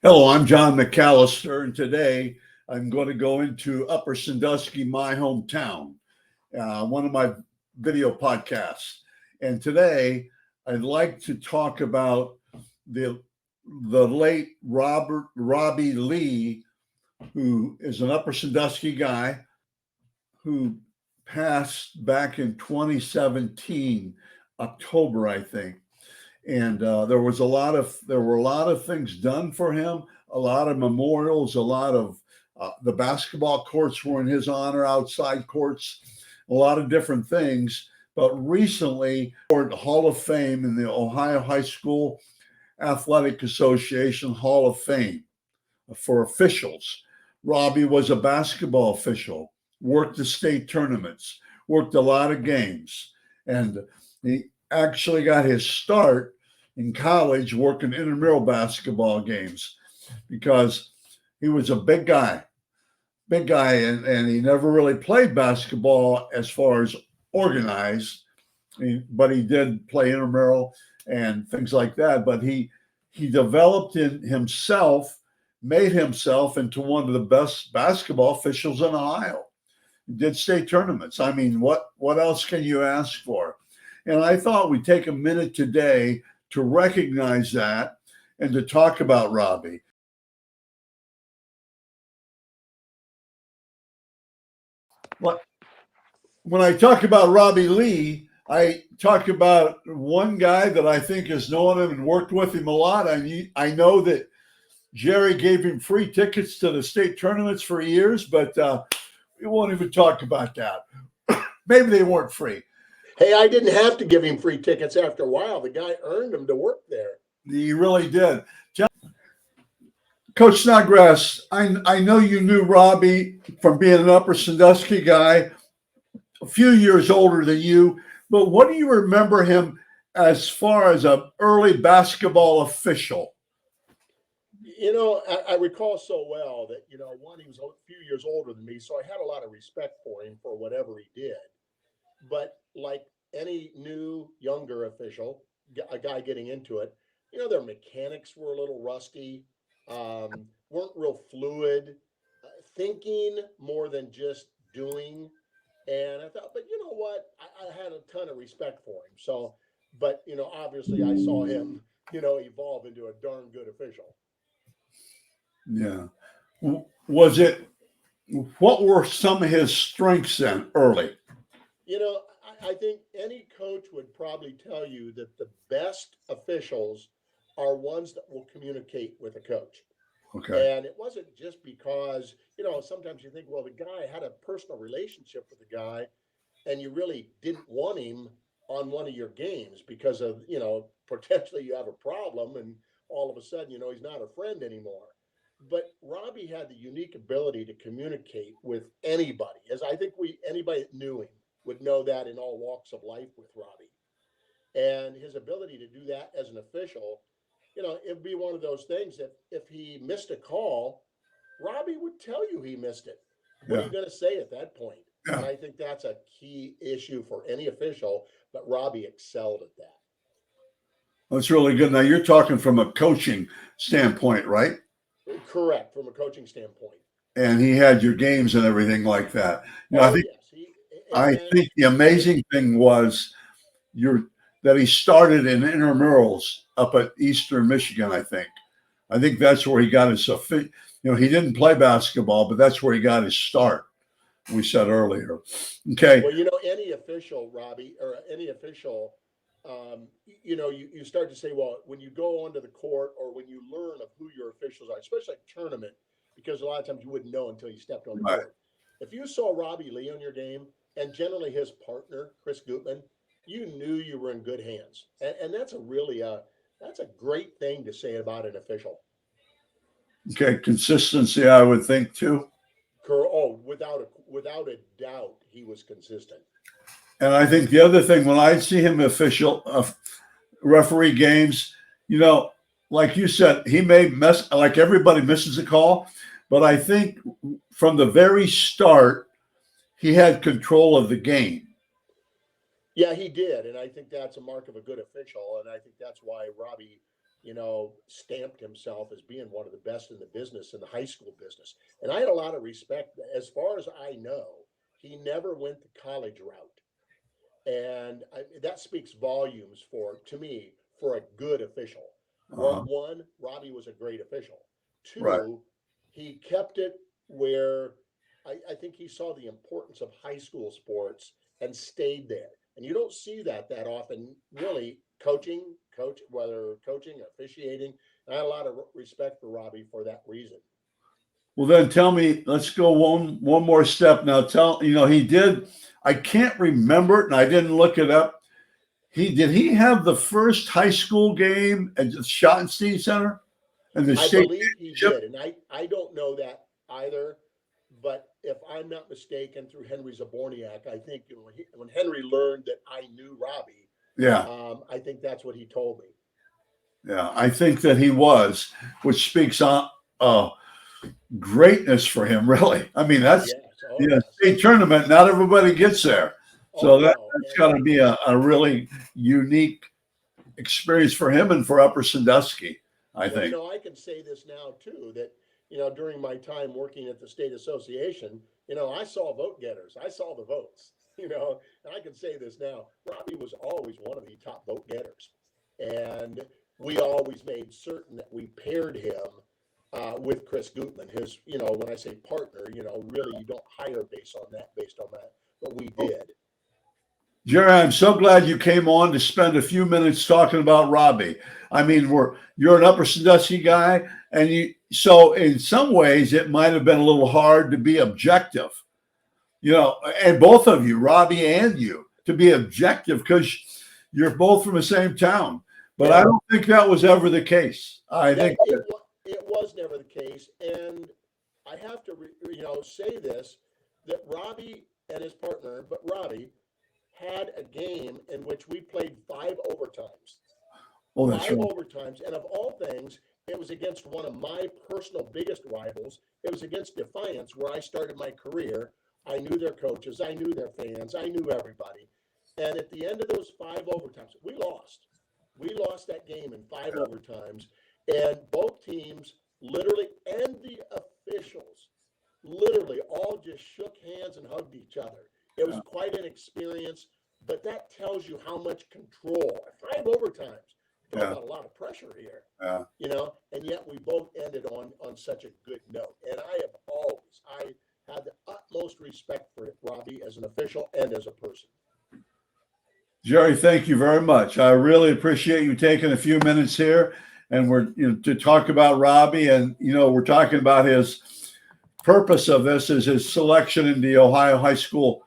Hello, I'm John McAllister, and today I'm going to go into Upper Sandusky, my hometown, one of my video podcasts. And today I'd like to talk about the the late Robby Lee, who is an Upper Sandusky guy who passed back in 2017, October, I think. And there were a lot of things done for him, a lot of memorials, a lot of the basketball courts were in his honor, outside courts, a lot of different things. But recently, the Hall of Fame in the Ohio High School Athletic Association Hall of Fame for officials. Robby was a basketball official, worked the state tournaments, worked a lot of games, and he actually got his start in college working intramural basketball games because he was a big guy, and he never really played basketball as far as organized, but he did play intramural and things like that. But he developed in himself, made himself into one of the best basketball officials in Ohio. He did state tournaments. I mean, what else can you ask for? And I thought we'd take a minute today to recognize that and to talk about Robby. When I talk about Robby Lee, I talk about one guy that I think has known him and worked with him a lot. I know that Jerry gave him free tickets to the state tournaments for years, but we won't even talk about that. Maybe they weren't free. Hey, I didn't have to give him free tickets after a while. The guy earned them to work there. He really did. Coach Snodgrass, I know you knew Robby from being an Upper Sandusky guy, a few years older than you, but what do you remember him as far as an early basketball official? I recall so well that, one, he was a few years older than me, so I had a lot of respect for him for whatever he did. But like any new, younger official, a guy getting into it, their mechanics were a little rusty, weren't real fluid, thinking more than just doing. And I thought, but you know what? I had a ton of respect for him. So, but, obviously I saw him, evolve into a darn good official. Yeah. Was it, what were some of his strengths then early? I think any coach would probably tell you that the best officials are ones that will communicate with a coach. Okay. And it wasn't just because, sometimes you think, well, the guy had a personal relationship with the guy and you really didn't want him on one of your games because of, potentially you have a problem and all of a sudden, he's not a friend anymore. But Robby had the unique ability to communicate with anybody, as I think anybody that knew him would know that in all walks of life with Robby. And his ability to do that as an official, it'd be one of those things that if he missed a call, Robby would tell you he missed it. What are you going to say at that point? Yeah. And I think that's a key issue for any official, but Robby excelled at that. That's really good. Now you're talking from a coaching standpoint, right? Correct, from a coaching standpoint. And he had your games and everything like that. I think the amazing thing was that he started in intramurals up at Eastern Michigan. I think that's where he got his. He didn't play basketball, but that's where he got his start. We said earlier. Okay. Well, any official, Robby, or any official, you start to say, well, when you go onto the court or when you learn of who your officials are, especially like tournament, because a lot of times you wouldn't know until you stepped on the court. If you saw Robby Lee on your game and generally his partner, Chris Gutman, you knew you were in good hands. And that's that's a great thing to say about an official. Okay. Consistency, I would think too. Oh, without a doubt, he was consistent. And I think the other thing, when I see him referee games, like you said, he may miss, like everybody misses a call, but I think from the very start, he had control of the game. Yeah, he did. And I think that's a mark of a good official. And I think that's why Robby, stamped himself as being one of the best in the business, in the high school business. And I had a lot of respect. As far as I know, he never went the college route. And that speaks volumes to me, for a good official. Uh-huh. One, Robby was a great official. Right. Two, he kept it where I think he saw the importance of high school sports and stayed there. And you don't see that often, really, whether coaching, officiating. I had a lot of respect for Robby for that reason. Well, then tell me, let's go one more step now. He did, I can't remember it and I didn't look it up. Did he have the first high school game at the Schottenstein Center and the I state believe he championship? did, and I don't know that either. But if I'm not mistaken, through Henry Zaborniak, I think when Henry learned that I knew Robby, Yeah. I think that's what he told me. Yeah. I think that he was, which speaks on greatness for him, really. I mean, that's, Yes. state tournament, not everybody gets there. So that's got to be a really unique experience for him and for Upper Sandusky, I think. I can say this now too, that during my time working at the state association, I saw vote getters. I saw the votes, and I can say this now. Robby was always one of the top vote getters. And we always made certain that we paired him with Chris Gutman, his, when I say partner, really you don't hire based on that, but we did. Jerry, I'm so glad you came on to spend a few minutes talking about Robby. I mean, you're an Upper Sandusky guy, and so in some ways it might have been a little hard to be objective, and both of you, Robby and you, to be objective because you're both from the same town. But I don't think that was ever the case. I think it was never the case, and I have to say this, that Robby and his partner, but Robby had a game in which we played 5 overtimes. Oh, that's five right. overtimes, and of all things, it was against one of my personal biggest rivals. It was against Defiance, where I started my career. I knew their coaches, I knew their fans, I knew everybody. And at the end of those 5 overtimes, we lost. We lost that game in 5 overtimes, and both teams literally, and the officials, literally all just shook hands and hugged each other. It was quite an experience, but that tells you how much control. 5 overtimes. Talk about a lot of pressure here. And yet we both ended on such a good note. And I had the utmost respect for Robby as an official and as a person. Jerry, thank you very much. I really appreciate you taking a few minutes here, and we're to talk about Robby, and we're talking about his purpose of this is his selection in the Ohio High School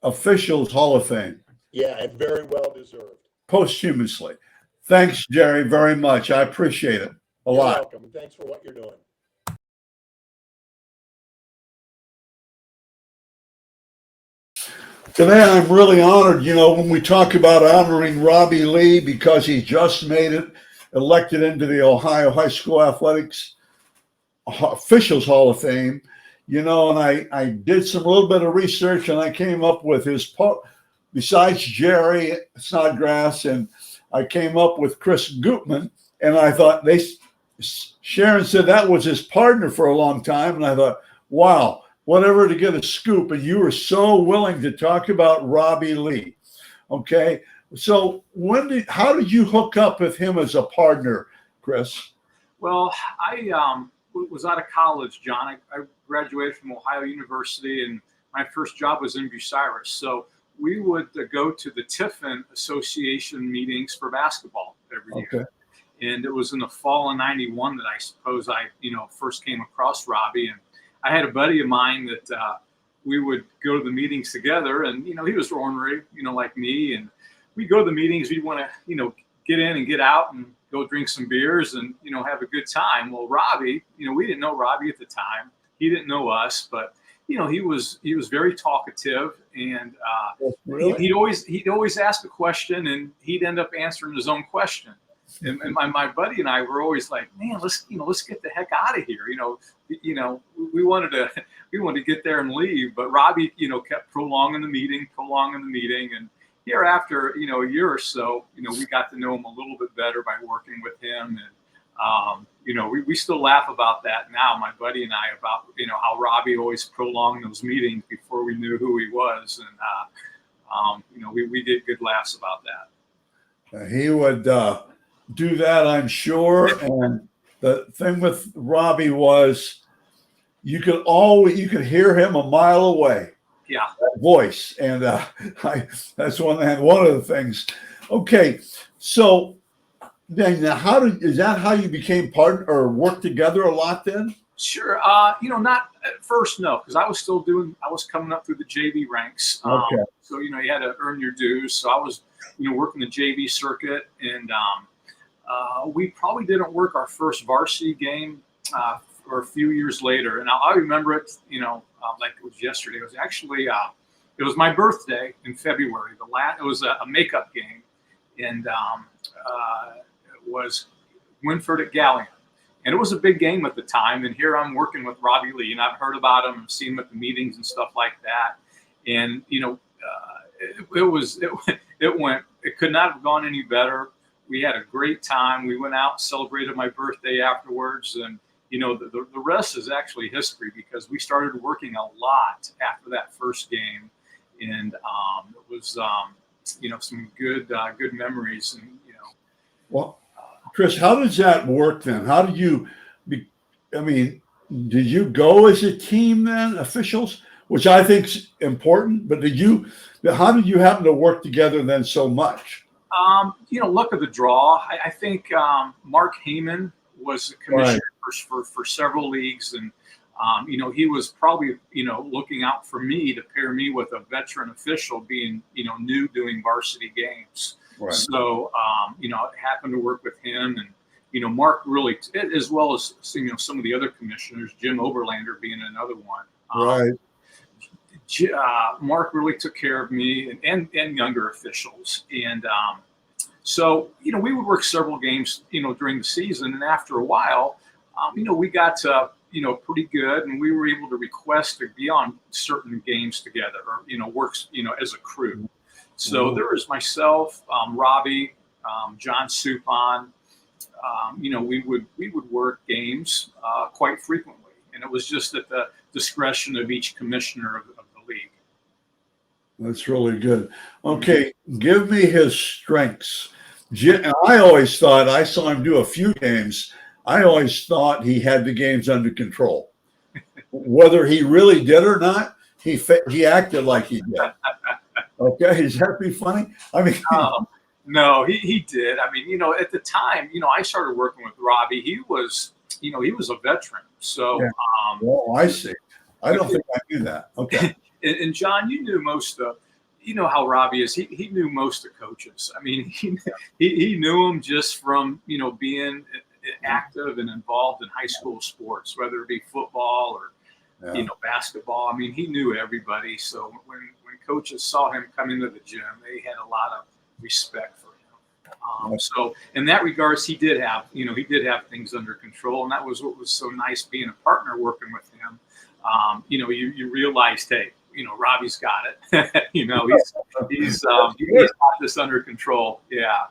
Officials Hall of Fame. Yeah, and very well deserved. Posthumously. Thanks, Jerry, very much. I appreciate it a lot. You're welcome. Thanks for what you're doing. Today, I'm really honored, when we talk about honoring Robby Lee because he just made it elected into the Ohio High School Athletics Officials Hall of Fame, and I did a little bit of research, and I came up with besides Jerry Snodgrass, and I came up with Chris Gutman, and I thought Sharon said that was his partner for a long time, and I thought, wow, whatever to get a scoop, and you were so willing to talk about Robby Lee. Okay, so how did you hook up with him as a partner, Chris? Well, I was out of college, John. I graduated from Ohio University, and my first job was in Bucyrus. So we would go to the Tiffin Association meetings for basketball every year. And it was in the fall of '91 that I suppose I, first came across Robby. And I had a buddy of mine that we would go to the meetings together, and he was ornery, like me, and we go to the meetings. We want to, get in and get out and go drink some beers and have a good time. Well, Robby, we didn't know Robby at the time. He didn't know us, but he was very talkative, and Really? he'd always ask a question, and he'd end up answering his own question. And my buddy and I were always like, man, let's get the heck out of here. We wanted to get there and leave, but Robby, kept prolonging the meeting, and here after, a year or so, we got to know him a little bit better by working with him. And, we still laugh about that now, my buddy and I, about, how Robby always prolonged those meetings before we knew who he was. And, we get good laughs about that. He would do that, I'm sure. And the thing with Robby was you could hear him a mile away. Yeah. That voice. And that's one of the things. Okay. So then is that how you became partner or worked together a lot then? Sure. Not at first, no, because I was coming up through the JV ranks. Okay. So, you had to earn your dues. So I was, working the JV circuit, and we probably didn't work our first varsity game for a few years later. And I remember it, like it was yesterday. It was actually, it was my birthday in February. It was a makeup game, and it was Winford at Gallion. And it was a big game at the time. And here I'm working with Robby Lee, and I've heard about him, seen him at the meetings and stuff like that. And, it could not have gone any better. We had a great time. We went out, celebrated my birthday afterwards. And, the rest is actually history, because we started working a lot after that first game. And it was, some good memories. And, Well, Chris, how does that work then? How did you did you go as a team then, officials, which I think is important, but how did you happen to work together then so much? Luck of the draw. I think Mark Heyman was a commissioner for several leagues, and he was probably looking out for me to pair me with a veteran official, being new doing varsity games. Right. So it happened to work with him, and Mark really, as well as some of the other commissioners, Jim Oberlander being another one. Right. Mark really took care of me and younger officials. And so, we would work several games, during the season. And after a while, we got to, pretty good. And we were able to request to be on certain games together, or, works, as a crew. So there was myself, Robby, John Supon. We would work games quite frequently. And it was just at the discretion of each commissioner of the league. That's really good. Okay, give me his strengths. I always thought, I saw him do a few games, I always thought he had the games under control. Whether he really did or not, he acted like he did. Okay, is that be funny? No, he did. At the time, I started working with Robby. He was a veteran. So, well, I see. I don't think I knew that. Okay. And John, you knew most of, how Robby is. He knew most of coaches. He knew them just from, being active and involved in high school sports, whether it be football or, basketball. He knew everybody. So when coaches saw him come into the gym, they had a lot of respect for him. So in that regards, he did have things under control. And that was what was so nice being a partner working with him. You realized, hey, Robby's got it. He's got this under control. Yeah.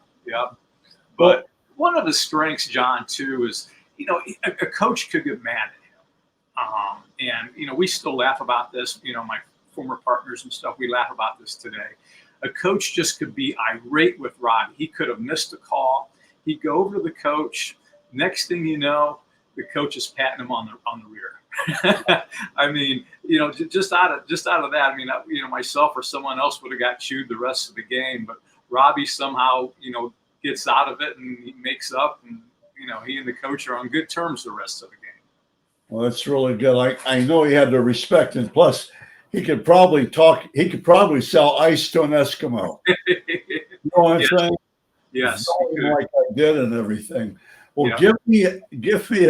But one of the strengths, John, too, is, a coach could get mad at him. And we still laugh about this, my former partners and stuff, we laugh about this today. A coach just could be irate with Robby. He could have missed a call. He'd go over to the coach. Next thing you know, the coach is patting him on the rear. Just out of that, myself or someone else would have got chewed the rest of the game. But Robby somehow, gets out of it and he makes up, and he and the coach are on good terms the rest of the game. Well, that's really good. I know he had the respect, and plus he could probably talk. He could probably sell ice to an Eskimo. You know what I'm saying? Yes. Like I did and everything. Well, give me an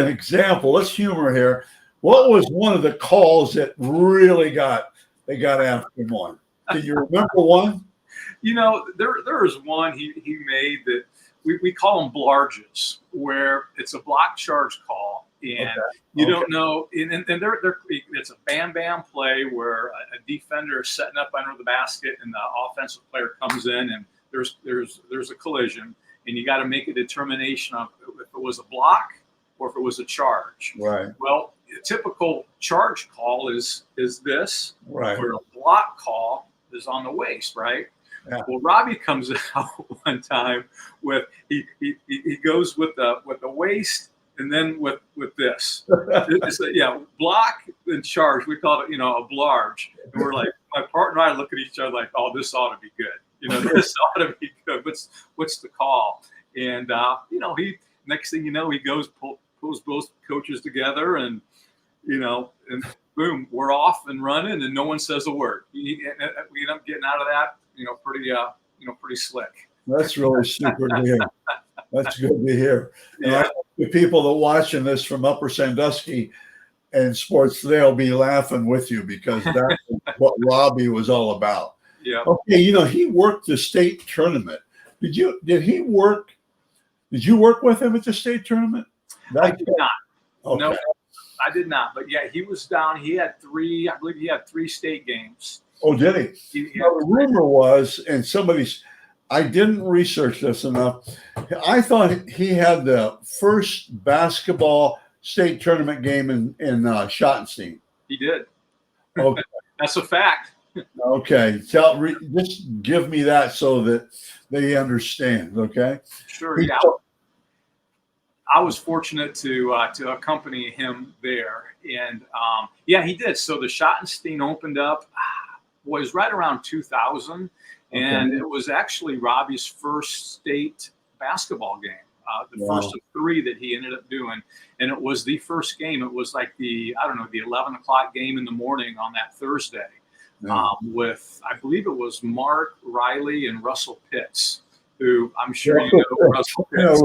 example. Let's humor here. What was one of the calls that really got after him on? Do you remember one? There was one he made that we call them blarges, where it's a block charge call. And Okay. you don't know, and it's a bam play where a defender is setting up under the basket, and the offensive player comes in, and there's a collision, and you got to make a determination of if it was a block or if it was a charge. Right. Well, a typical charge call is this, Right. where a block call is on the waist, right? Yeah. Well, Robby comes out one time with he goes with the waist, and then with this. Block and charge. We call it, a blarge. And we're like, my partner and I look at each other like, oh, this ought to be good. This ought to be good. What's the call? And he, next thing you know, he goes pulls both coaches together, and and boom, we're off and running, and no one says a word. We end up getting out of that, pretty slick. That's really super to hear. That's good to hear. And Yeah. I think the people that are watching this from Upper Sandusky and sports, they'll be laughing with you, because that's what Robby was all about. Yeah. Okay, he worked the state tournament. Did you work with him at the state tournament? I did not. Okay. No, I did not. But yeah, he was down. He had three. I believe he had 3 state games. Oh, did he? Now, the rumor was, and I didn't research this enough. I thought he had the first basketball state tournament game in Schottenstein. He did. Okay. That's a fact. Okay. Just give me that so that they understand. Okay. Sure. Yeah. I was fortunate to accompany him there, and he did. So the Schottenstein opened up was right around 2000, and it was actually Robby's first state basketball game, the first of 3 that he ended up doing, and it was the first game. It was like the 11 o'clock game in the morning on that Thursday, with, I believe it was Mark Riley and Russell Pitts, who I'm sure you know Russell Pitts.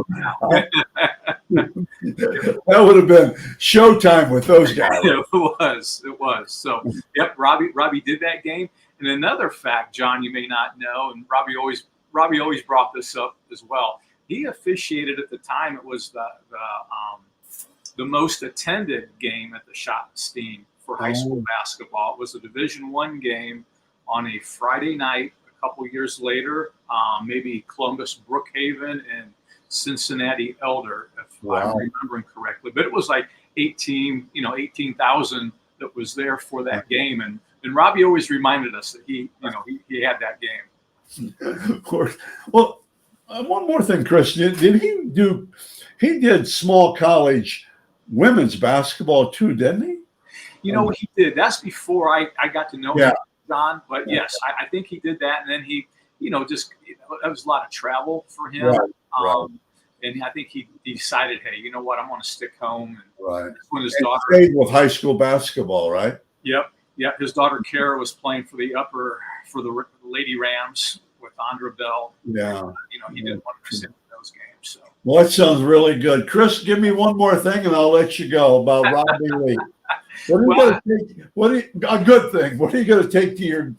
That would have been showtime with those guys. It was. So, yep, Robby did that game. And another fact, John, you may not know, and Robby always brought this up as well. He officiated at the time. It was the most attended game at the Schottenstein for high school basketball. It was a Division I game on a Friday night. A couple years later, maybe Columbus Brookhaven and Cincinnati Elder, if I'm remembering correctly. But it was like 18,000 that was there for that game. And Robby always reminded us that he had that game. Of course. Well, one more thing, Chris. Did he did small college women's basketball too, didn't he? He did. That's before I got to know him, John. But yes, I think he did that. And then he, that was a lot of travel for him. Right. And I think he decided, hey, you know what? I'm going to stick home. And that's when his And daughter stayed with high school basketball, right? Yep. His daughter Kara was playing for the Lady Rams with Andra Bell. Yeah. He didn't want to sit in those games. So. Well, that sounds really good. Chris, give me one more thing, and I'll let you go about Robby Lee. A good thing. What are you going to take to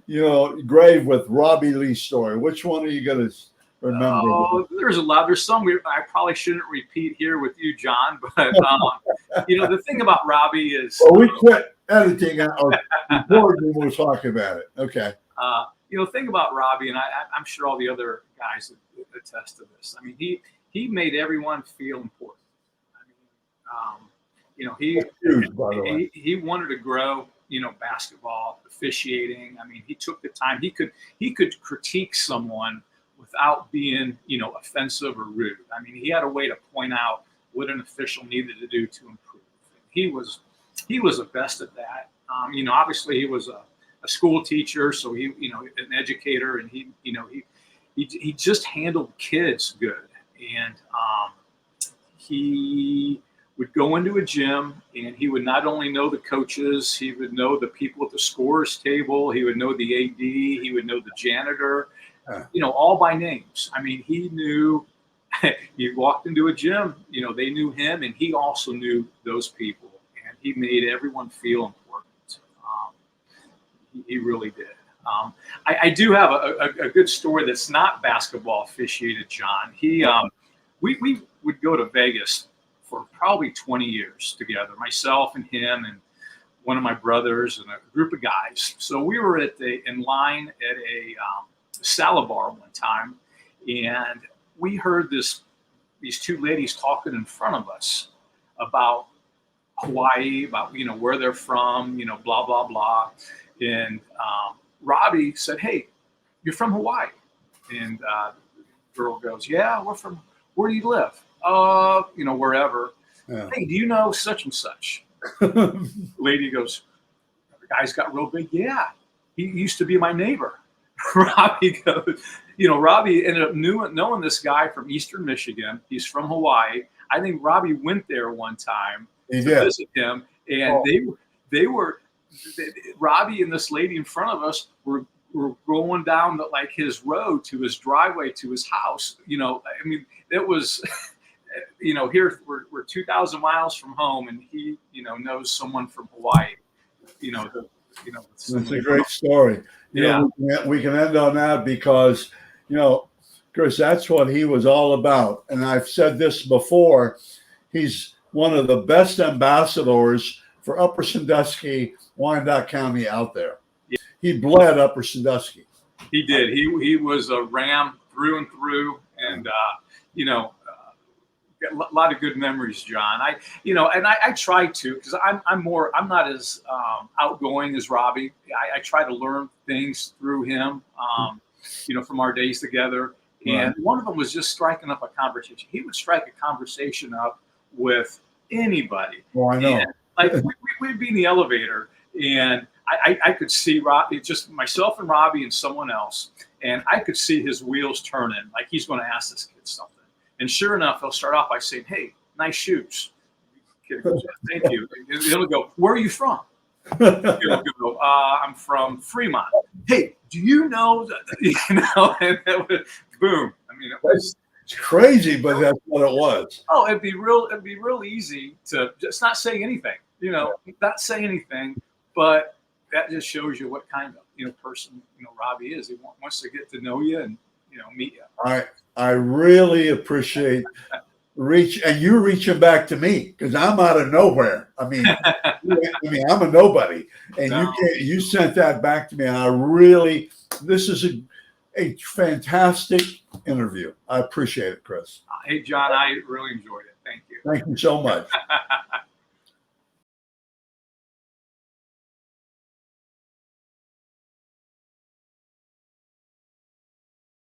your, grave with Robby Lee's story? Which one are you going to remember? Oh, there's a lot. There's some I probably shouldn't repeat here with you, John. But the thing about Robby is, well, we quit editing or recording when we're talking about it. Okay. The thing about Robby, and I'm sure all the other guys attest to this. I mean, he made everyone feel important. He wanted to grow, basketball, officiating. I mean, he took the time. He could critique someone without being, offensive or rude. I mean, he had a way to point out what an official needed to do to improve. He was the best at that. Obviously he was a school teacher, so he, an educator, and he just handled kids good. And he would go into a gym, and he would not only know the coaches, he would know the people at the scorer's table, he would know the AD, he would know the janitor, all by names. I mean, he knew. He walked into a gym, they knew him, and he also knew those people, and he made everyone feel important. He really did. I do have a good story that's not basketball officiated, John. We would go to Vegas for probably 20 years together, myself and him and one of my brothers and a group of guys. So we were in line at a salad bar one time, and we heard these two ladies talking in front of us about Hawaii, about, where they're from, blah, blah, blah. And Robby said, "Hey, you're from Hawaii." And the girl goes, "Yeah, where do you live?" Wherever. Yeah. "Hey, do you know such and such?" Lady goes, "The guy's got real big." "Yeah, he used to be my neighbor." Robby goes, Robby ended up knowing this guy from Eastern Michigan. He's from Hawaii. I think Robby went there one time to visit him, and Robby and this lady in front of us were going down his road to his driveway to his house. It was, here we're 2,000 miles from home, and he, knows someone from Hawaii. It's a great story. We can end on that because, Chris, that's what he was all about. And I've said this before. He's one of the best ambassadors for Upper Sandusky, Wyandotte County out there. Yeah. He bled Upper Sandusky. He did. He was a Ram through and through, and a lot of good memories, John. I try to, because I'm not as outgoing as Robby. I try to learn things through him, from our days together. And one of them was just striking up a conversation. He would strike a conversation up with anybody. Well, I know. And, we'd be in the elevator, and I could see Robby, just myself and Robby and someone else, and I could see his wheels turning, like he's going to ask this kid something. And sure enough, he'll start off by saying, "Hey, nice shoes." Kid goes, "Thank you." And he'll go, "Where are you from?" He'll go, "I'm from Fremont." "Hey, do you know that?" And it was, boom. It was crazy, but that's what it was. Oh, it'd be real easy to just not say anything. Not say anything, but that just shows you what kind of person Robby is. He wants to get to know you and meet you. I really appreciate you reaching back to me, because I'm out of nowhere. I'm a nobody, and you sent that back to me, and this is a fantastic interview. I appreciate it, Chris. Hey, John, I really enjoyed it. Thank you. Thank you so much.